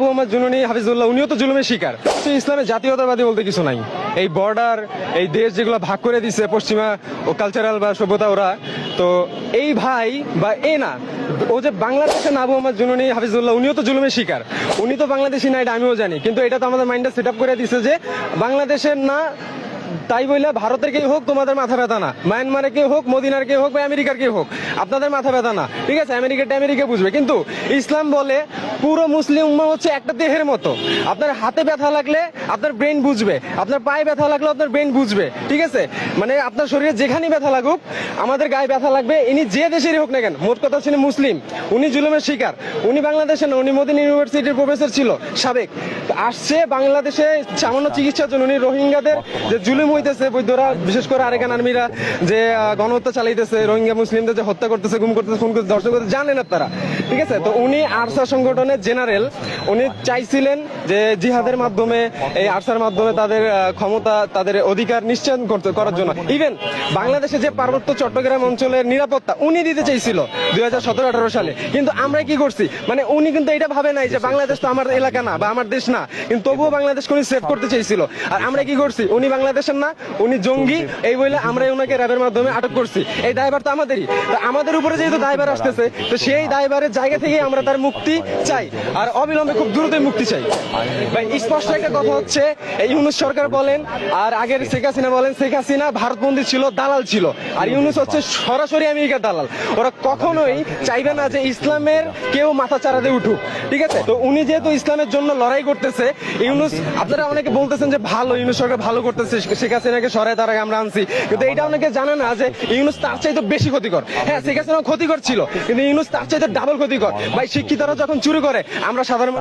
মোহাম্মদ জুনুনি হাফিজুল্লাহ উনিও তো জুলুমের শিকার। ইসলামের জাতীয়তাবাদী বলতে কিছু নাই। এই বর্ডার, এই দেশ যেগুলো ভাগ করে দিছে পশ্চিমা ও কালচারাল বা সভ্যতা ওরা, তো এই ভাই বা এ না, ও যে বাংলাদেশের না, মোহাম্মদ জুনুনি হাফিজুল্লাহ উনিও তো জুলুমের শিকার। উনি তো বাংলাদেশি না, এটা আমিও জানি, কিন্তু এটা তো আমাদের মাইন্ডে সেট আপ করে দিছে যে বাংলাদেশের না, তাই বলে ভারতের কেউ হোক তোমাদের মাথা ব্যথা না, মায়ানমারের কেউ হোক, মদিনার কেউ হোক বা আমেরিকার কেউ হোক, আপনাদের মাথা ব্যথা না। ঠিক আছে, আমেরিকাটা আমেরিকা বুঝবে, কিন্তু ইসলাম বলে পুরো মুসলিম উম্মাহ হচ্ছে একটা দেহের মতো। আপনার হাতে ব্যথা লাগলে আপনার ব্রেন বুঝবে, আপনার পায়ে ব্যথা লাগলে আপনার ব্রেন বুঝবে। ঠিক আছে, মানে আপনার শরীরে যেখানেই ব্যথা লাগুক, আমাদের গায়ে ব্যথা লাগবে, ইনি যে দেশেরই হোক না কেন। মোট কথা হচ্ছে মুসলিম, উনি জুলুমের শিকার। উনি বাংলাদেশে না, উনি মদিনা ইউনিভার্সিটির প্রফেসর ছিল সাবেক, আসছে বাংলাদেশে সামান্য চিকিৎসার জন্য। উনি রোহিঙ্গাদের যে জুলুম হইতেছে, বৈদ্যরা বিশেষ করে আরেকান আর্মিরা যে গণহত্যা চালাইতেছে, রোহিঙ্গা মুসলিমদের যে হত্যা করতেছে, গুম করতেছে, খুন করতেছে, ধর্ষণ করতেছে, জানেন আপনারা। ঠিক আছে, তো উনি আরসা সংগঠনের জেনারেল। উনি চাইছিলেন যে জিহাদের মাধ্যমে, এই আরসার মাধ্যমে তাদের ক্ষমতা, তাদের অধিকার নিশ্চয়ন করার জন্য। ইভেন বাংলাদেশে যে পার্বত্য চট্টগ্রাম অঞ্চলের নিরাপত্তা উনি দিতে চাইছিল 2017-18 সালে। কিন্তু আমরা কি করছি, মানে উনি কিন্তু এটা ভাবে নাই যে বাংলাদেশ তো আমার এলাকা না বা আমার দেশ না, কিন্তু তবুও বাংলাদেশকে উনি সেভ করতে চাইছিল। আর আমরা কি করছি, উনি বাংলাদেশের না, উনি জঙ্গি, এই বলে আমরা ওনাকে র্যাবের মাধ্যমে আটক করছি। এই দায়ভার তো আমাদেরই। তো আমাদের উপরে যেহেতু দায়ভার আসতেছে, তো সেই দায়ভারের জায়গা থেকে আমরা তার মুক্তি চাই, আর অবিলম্বে খুব দ্রুতই মুক্তি চাই। ভাই স্পষ্ট একটা কথা হচ্ছে, ইউনূস সরকার বলেন আর আগের শেখ হাসিনা বলেন, শেখ হাসিনা ভারতবন্দী ছিল, দালাল ছিল, আর ইউনূস হচ্ছে সরাসরি আমেরিকার দালাল। ওরা কখনোই চাইবে না যে ইসলামের কেউ মাথা চাড়াতে উঠুক। ঠিক আছে, তো উনি যেহেতু ইসলামের জন্য লড়াই করতেছে, ইউনূস, আপনারা অনেকে বলতেছেন যে ভালো, ইউনূস সরকার ভালো করতেছে, শেখ হাসিনাকে সরায় তার আগে আমরা আনছি, কিন্তু এটা অনেকে জানে না যে ইউনূস তার চাইতে বেশি ক্ষতিকর। হ্যাঁ, শেখ হাসিনা ক্ষতিকর ছিল, কিন্তু ইউনূস তার চাইতে ডাবল ক্ষতিকর। ভাই শিক্ষিতরা যখন চুরি করে, আমরা সাধারণ